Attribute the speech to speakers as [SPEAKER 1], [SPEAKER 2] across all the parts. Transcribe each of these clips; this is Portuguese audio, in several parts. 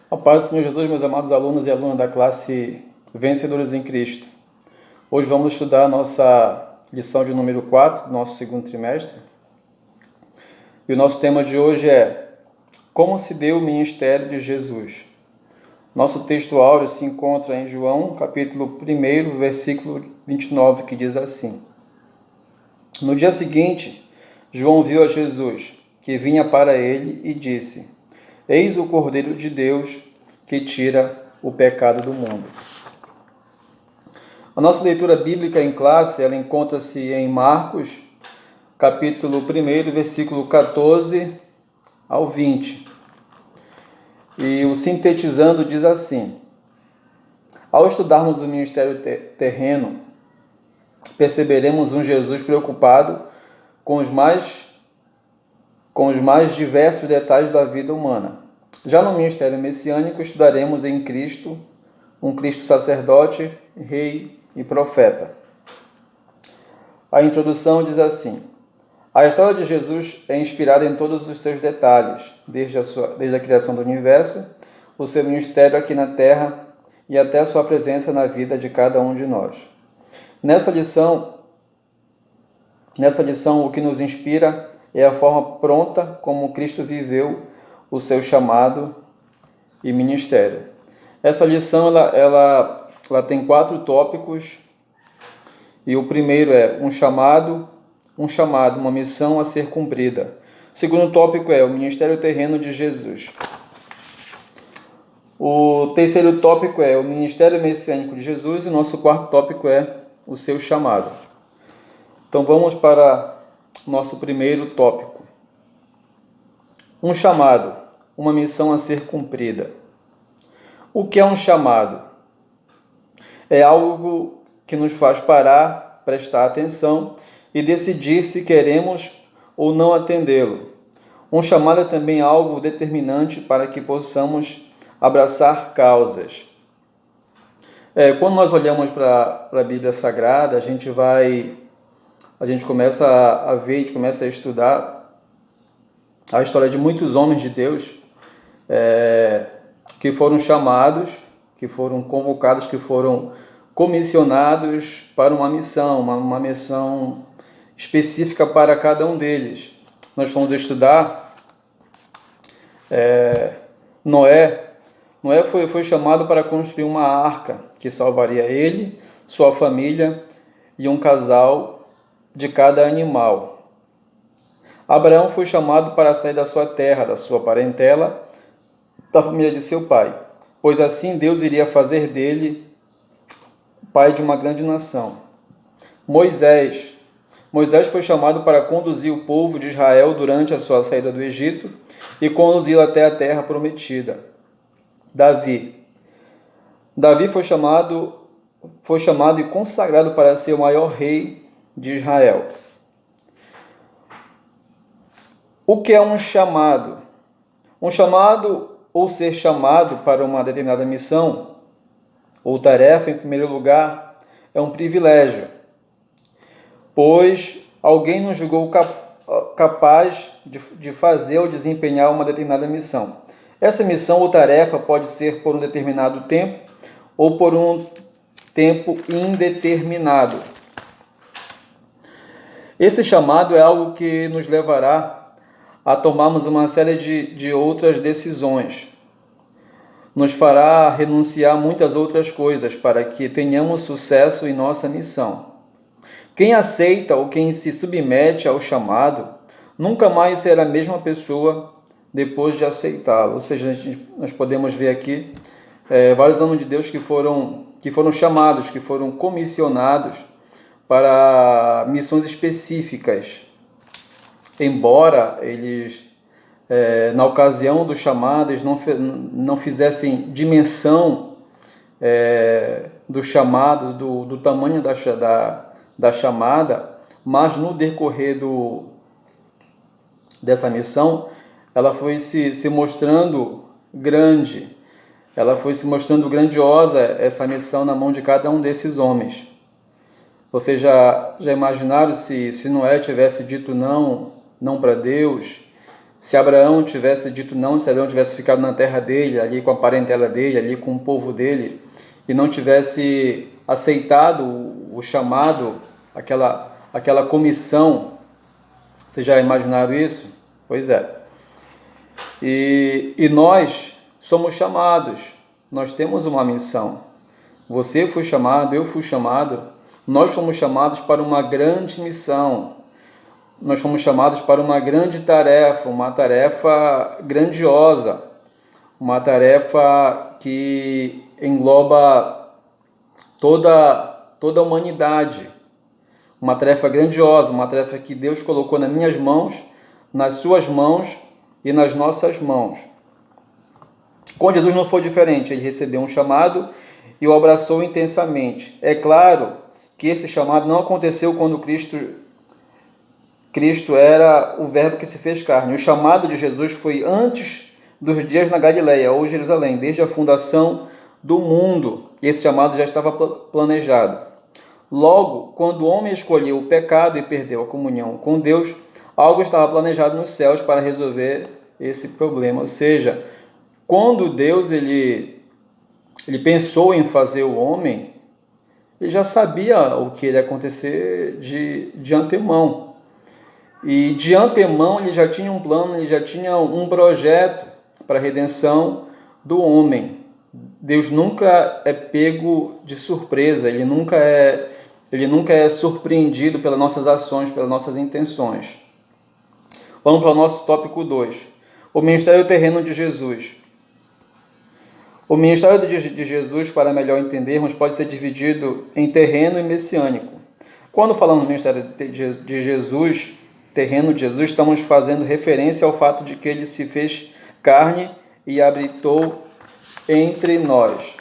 [SPEAKER 1] A paz do Senhor Jesus, meus amados alunos e alunas da classe Vencedores em Cristo. Hoje vamos estudar a nossa lição de número 4, do nosso segundo trimestre. E o nosso tema de hoje é Como se deu o ministério de Jesus. Nosso texto áureo se encontra em João, capítulo 1, versículo 29, que diz assim: No dia seguinte, João viu a Jesus, que vinha para ele, e disse: Eis o Cordeiro de Deus, que tira o pecado do mundo. A nossa leitura bíblica em classe, ela encontra-se em Marcos, capítulo 1, versículo 14 ao 20. E o sintetizando diz assim: Ao estudarmos o ministério terreno, perceberemos um Jesus preocupado com os mais diversos detalhes da vida humana. Já no ministério messiânico, estudaremos em Cristo, um Cristo sacerdote, rei e profeta. A introdução diz assim: A história de Jesus é inspirada em todos os seus detalhes, desde a criação do universo, o seu ministério aqui na Terra e até a sua presença na vida de cada um de nós. Nessa lição, o que nos inspira é a forma pronta como Cristo viveu o seu chamado e ministério. Essa lição ela tem 4 tópicos, e o primeiro é um chamado, uma missão a ser cumprida. O segundo tópico é o ministério terreno de Jesus. O terceiro tópico é o ministério messiânico de Jesus, e o nosso quarto tópico é o seu chamado. Então vamos para nosso primeiro tópico. Um chamado, uma missão a ser cumprida. O que é um chamado? É algo que nos faz parar, prestar atenção e decidir se queremos ou não atendê-lo. Um chamado é também algo determinante para que possamos abraçar causas. Quando nós olhamos para a Bíblia Sagrada, a gente começa a ver, a gente começa a estudar a história de muitos homens de Deus que foram chamados, que foram convocados, que foram comissionados para uma missão, uma missão específica para cada um deles. Nós vamos estudar Noé. Noé foi chamado para construir uma arca que salvaria ele, sua família e um casal de cada animal. Abraão foi chamado para sair da sua terra, da sua parentela, da família de seu pai, pois assim Deus iria fazer dele pai de uma grande nação. Moisés foi chamado para conduzir o povo de Israel durante a sua saída do Egito e conduzi-lo até a terra prometida. Davi foi chamado e consagrado para ser o maior rei de Israel. O que é um chamado? Um chamado, ou ser chamado para uma determinada missão ou tarefa, em primeiro lugar, é um privilégio, pois alguém nos julgou capaz de fazer ou desempenhar uma determinada missão. Essa missão ou tarefa pode ser por um determinado tempo ou por um tempo indeterminado. Esse chamado é algo que nos levará a tomarmos uma série de outras decisões. Nos fará renunciar a muitas outras coisas para que tenhamos sucesso em nossa missão. Quem aceita ou quem se submete ao chamado nunca mais será a mesma pessoa depois de aceitá-lo. Ou seja, nós podemos ver aqui vários homens de Deus que foram chamados, que foram comissionados para missões específicas. Embora eles, na ocasião do chamado, eles não fizessem dimensão do chamado, do tamanho da chamada, mas no decorrer dessa missão, ela foi se mostrando grande, ela foi se mostrando grandiosa, essa missão na mão de cada um desses homens. Vocês já imaginaram se Noé tivesse dito não para Deus, Se Abraão tivesse dito não, se Abraão tivesse ficado na terra dele, ali com a parentela dele, ali com o povo dele, e não tivesse aceitado o chamado, aquela comissão, vocês já imaginaram isso? Pois é. E nós somos chamados, nós temos uma missão. Você foi chamado, eu fui chamado, nós fomos chamados para uma grande missão. Nós fomos chamados para uma grande tarefa, uma tarefa grandiosa, uma tarefa que engloba toda a humanidade, uma tarefa grandiosa, uma tarefa que Deus colocou nas minhas mãos, nas suas mãos e nas nossas mãos. Com Jesus não foi diferente, ele recebeu um chamado e o abraçou intensamente. É claro que esse chamado não aconteceu quando Cristo era o verbo que se fez carne. O chamado de Jesus foi antes dos dias na Galileia ou Jerusalém, desde a fundação do mundo. Esse chamado já estava planejado. Logo, quando o homem escolheu o pecado e perdeu a comunhão com Deus, algo estava planejado nos céus para resolver esse problema. Ou seja, quando Deus ele pensou em fazer o homem, ele já sabia o que iria acontecer de antemão. E de antemão ele já tinha um plano, ele já tinha um projeto para a redenção do homem. Deus nunca é pego de surpresa, ele nunca é surpreendido pelas nossas ações, pelas nossas intenções. Vamos para o nosso tópico 2. O ministério terreno de Jesus. O ministério de Jesus, para melhor entendermos, pode ser dividido em terreno e messiânico. Quando falamos do ministério de Jesus, terreno de Jesus, estamos fazendo referência ao fato de que ele se fez carne e habitou entre nós.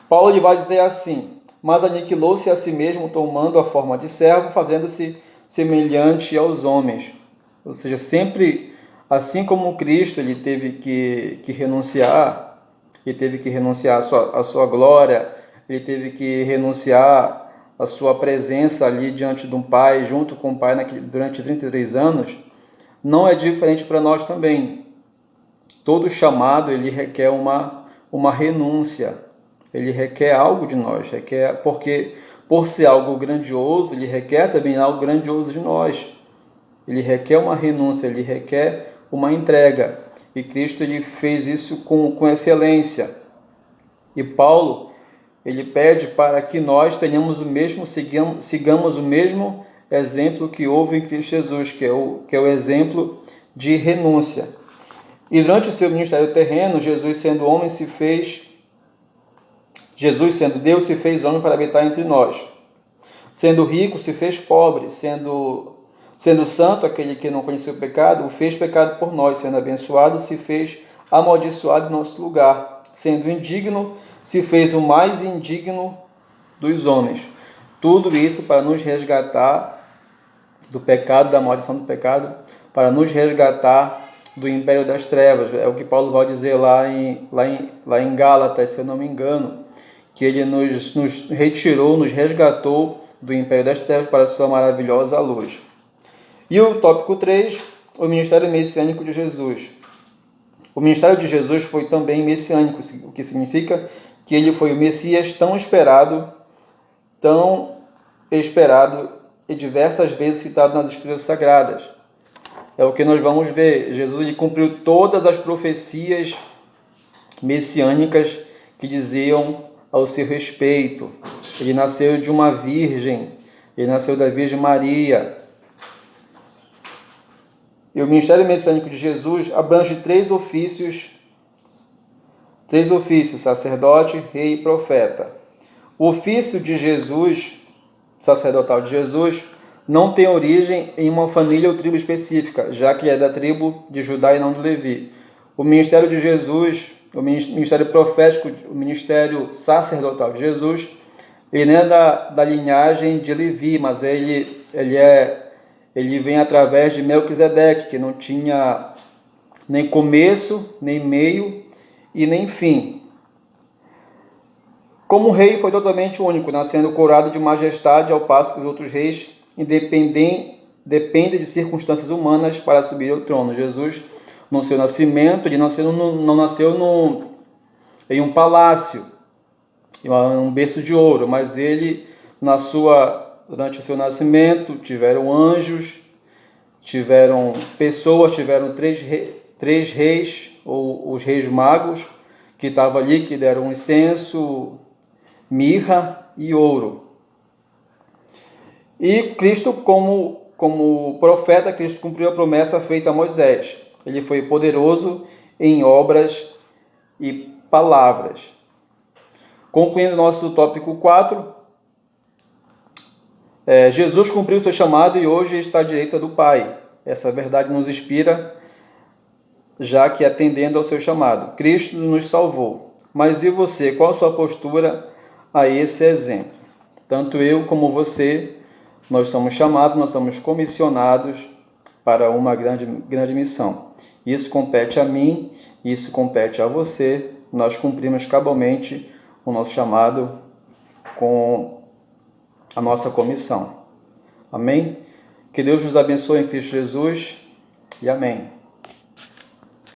[SPEAKER 1] Paulo ele vai dizer assim: mas aniquilou-se a si mesmo, tomando a forma de servo, fazendo-se semelhante aos homens. Ou seja, sempre assim como Cristo ele teve que renunciar, ele teve que renunciar à sua glória, ele teve que renunciar a sua presença ali diante de um pai, junto com o pai durante 33 anos, não é diferente para nós também. Todo chamado ele requer uma renúncia, ele requer algo de nós, porque por ser algo grandioso, ele requer também algo grandioso de nós. Ele requer uma renúncia, ele requer uma entrega. E Cristo ele fez isso com excelência. E Paulo ele pede para que nós tenhamos sigamos o mesmo exemplo que houve em Cristo Jesus, que é o exemplo de renúncia. E durante o seu ministério terreno, Jesus sendo Deus, se fez homem para habitar entre nós. Sendo rico, se fez pobre. Sendo santo, aquele que não conheceu o pecado, o fez pecado por nós. Sendo abençoado, se fez amaldiçoado em nosso lugar. Sendo indigno, se fez o mais indigno dos homens. Tudo isso para nos resgatar do pecado, da maldição do pecado, para nos resgatar do império das trevas. É o que Paulo vai dizer lá em Gálatas, se eu não me engano, que ele nos retirou, nos resgatou do império das trevas para a sua maravilhosa luz. E o tópico 3, o ministério messiânico de Jesus. O ministério de Jesus foi também messiânico, o que significa que ele foi o Messias tão esperado e diversas vezes citado nas Escrituras Sagradas. É o que nós vamos ver. Jesus ele cumpriu todas as profecias messiânicas que diziam ao seu respeito. Ele nasceu de uma virgem, ele nasceu da Virgem Maria. E o ministério messiânico de Jesus abrange três ofícios: sacerdote, rei e profeta. O ofício de Jesus, sacerdotal de Jesus, não tem origem em uma família ou tribo específica, já que é da tribo de Judá e não de Levi. O ministério de Jesus, o ministério profético, o ministério sacerdotal de Jesus, ele não é da linhagem de Levi, mas ele vem através de Melquisedeque, que não tinha nem começo, nem meio e nem fim. Como rei foi totalmente único, nascendo coroado de majestade, ao passo que os outros reis depende de circunstâncias humanas para subir ao trono. Jesus, no seu nascimento, ele não nasceu em um palácio, em um berço de ouro, mas ele, durante o seu nascimento, tiveram anjos, tiveram pessoas, tiveram três reis, ou os reis magos, que estavam ali, que deram incenso, mirra e ouro. E Cristo, como profeta, Cristo cumpriu a promessa feita a Moisés. Ele foi poderoso em obras e palavras. Concluindo nosso tópico 4, Jesus cumpriu seu chamado e hoje está à direita do Pai. Essa verdade nos inspira, já que atendendo ao seu chamado. Cristo nos salvou. Mas e você? Qual a sua postura a esse exemplo? Tanto eu como você, nós somos chamados, nós somos comissionados para uma grande missão. Isso compete a mim, isso compete a você. Nós cumprimos cabalmente o nosso chamado com a nossa comissão. Amém? Que Deus nos abençoe em Cristo Jesus e amém.